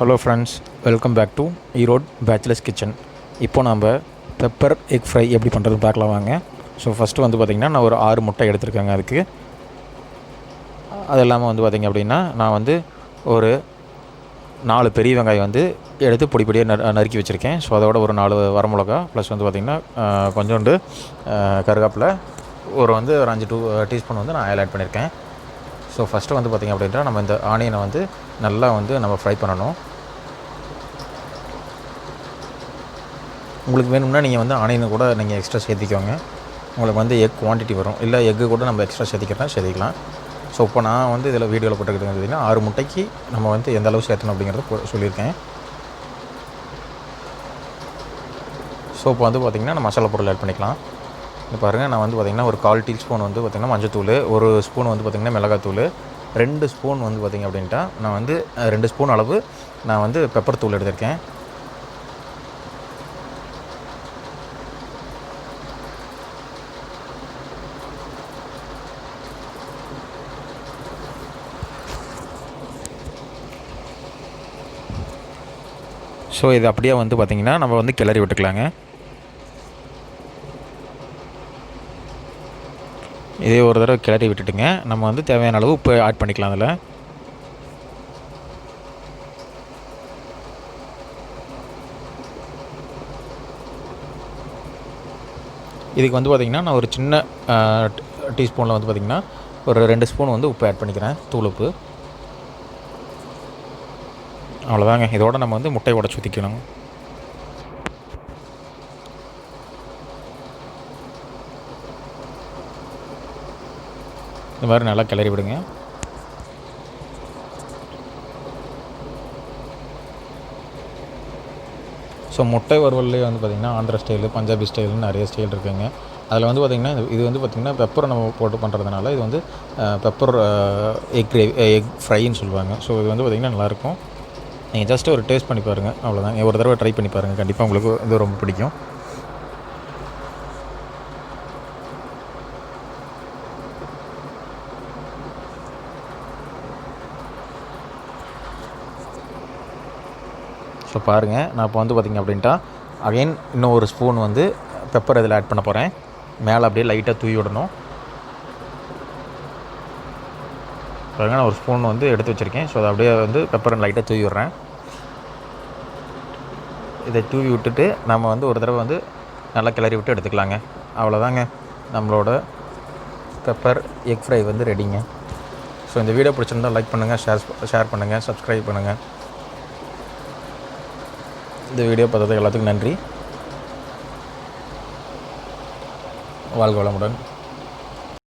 Hello friends, welcome back to Erode bachelors kitchen. இப்போ நம்ம pepper egg fry எப்படி பண்ணுறது பார்க்கலாம் வாங்க. ஸோ ஃபஸ்ட்டு வந்து பார்த்திங்கன்னா நான் ஒரு 6 முட்டை எடுத்துருக்கேங்க. அதுக்கு அது இல்லாமல் வந்து பார்த்திங்க அப்படின்னா நான் வந்து ஒரு 4 பெரிய வெங்காயம் வந்து எடுத்து பொடி பொடியாக நறுக்கி வச்சுருக்கேன். ஸோ அதோட ஒரு 4 வரமிளகா ப்ளஸ் வந்து பார்த்திங்கன்னா கொஞ்சோண்டு கருவேப்பிலை ஒரு 5 டீஸ்பூன் வந்து நான் ஆட் பண்ணியிருக்கேன். ஸோ ஃபஸ்ட்டு வந்து பார்த்திங்க அப்படின்னா நம்ம இந்த ஆனியனை வந்து நல்லா வந்து நம்ம ஃப்ரை பண்ணணும். உங்களுக்கு வேணும்னா நீங்கள் வந்து ஆனியனை கூட நீங்கள் எக்ஸ்ட்ரா சேர்த்திக்கோங்க. உங்களுக்கு வந்து எக் குவான்டிட்டி வரும், இல்லை எக்கு கூட நம்ம எக்ஸ்ட்ரா சேர்த்திக்கலாம். ஸோ இப்போ நான் வந்து இதில் வீடியோவில் போட்டுக்கிட்டு பார்த்தீங்கன்னா 6 முட்டைக்கு நம்ம வந்து எந்த அளவு சேர்த்தணும் அப்படிங்கிறத சொல்லியிருக்கேன். ஸோ இப்போ வந்து பார்த்திங்கன்னா நம்ம மசாலா பொருள் ஆட் பண்ணிக்கலாம். இப்போ பாருங்கள், நான் வந்து பார்த்திங்கன்னா ஒரு 1/4 டீஸ்பூன் வந்து பார்த்திங்கன்னா மஞ்சத்தூள், ஒரு ஸ்பூன் வந்து பார்த்திங்கன்னா மிளகாத்தூள், 2 ஸ்பூன் வந்து பார்த்திங்க அப்படின்ட்டா நான் வந்து 2 ஸ்பூன் அளவு நான் வந்து பெப்பர் தூள் எடுத்திருக்கேன். ஸோ இது அப்படியே வந்து பார்த்திங்கன்னா நம்ம வந்து கிளறி விட்டுக்கலாங்க. இதே ஒரு தடவை கிளறி விட்டுட்டுங்க நம்ம வந்து தேவையான அளவு உப்பு ஆட் பண்ணிக்கலாம். அதில் இதுக்கு வந்து பார்த்திங்கன்னா நான் ஒரு சின்ன டீஸ்பூனில் வந்து பார்த்திங்கன்னா ஒரு 2 ஸ்பூன் வந்து உப்பு ஆட் பண்ணிக்கிறேன், தூள் உப்பு. அவ்வளோதாங்க. இதோட நம்ம வந்து முட்டையை உடச்சி ஊற்றிக்கணும். இந்த மாதிரி நல்லா கிளறி விடுங்க. ஸோ முட்டை வறுவல்லே வந்து பார்த்திங்கன்னா ஆந்திரா ஸ்டைலு, பஞ்சாபி ஸ்டைலுன்னு நிறைய ஸ்டைல் இருக்குதுங்க. அதில் வந்து பார்த்திங்கன்னா இது வந்து பார்த்திங்கன்னா பெப்பரை நம்ம போட்டு பண்ணுறதுனால இது வந்து பெப்பர் எக் ஃப்ரைன்னு சொல்லுவாங்க. ஸோ இது வந்து பார்த்திங்கன்னா நல்லாயிருக்கும். நீங்கள் ஜஸ்ட்டு ஒரு டேஸ்ட் பண்ணி பாருங்கள், அவ்வளோதான். ஒரு தடவை ட்ரை பண்ணி பாருங்கள், கண்டிப்பாக உங்களுக்கு இது ரொம்ப பிடிக்கும். ஸோ பாருங்கள், நான் இப்போ வந்து பார்த்திங்க அப்படின்ட்டா அகைன் இன்னும் ஒரு ஸ்பூன் வந்து பெப்பர் இதில் ஆட் பண்ண போகிறேன். மேலே அப்படியே லைட்டாக தூவி விடணும். பாருங்க, நான் ஒரு ஸ்பூன் வந்து எடுத்து வச்சுருக்கேன். ஸோ அதை அப்படியே வந்து பெப்பரை லைட்டாக தூவி விட்றேன். இதை தூவி விட்டுட்டு நம்ம வந்து ஒரு தடவை வந்து நல்லா கிளறி விட்டு எடுத்துக்கலாங்க. அவ்வளோதாங்க, நம்மளோட பெப்பர் எக் ஃப்ரை வந்து ரெடிங்க. ஸோ இந்த வீடியோ பிடிச்சிருந்தால் லைக் பண்ணுங்கள், ஷேர் பண்ணுங்கள், சப்ஸ்கிரைப் பண்ணுங்கள். இந்த வீடியோ பார்த்ததுக்கு எல்லாத்துக்கும் நன்றி. வாழ்க வளமுடன்.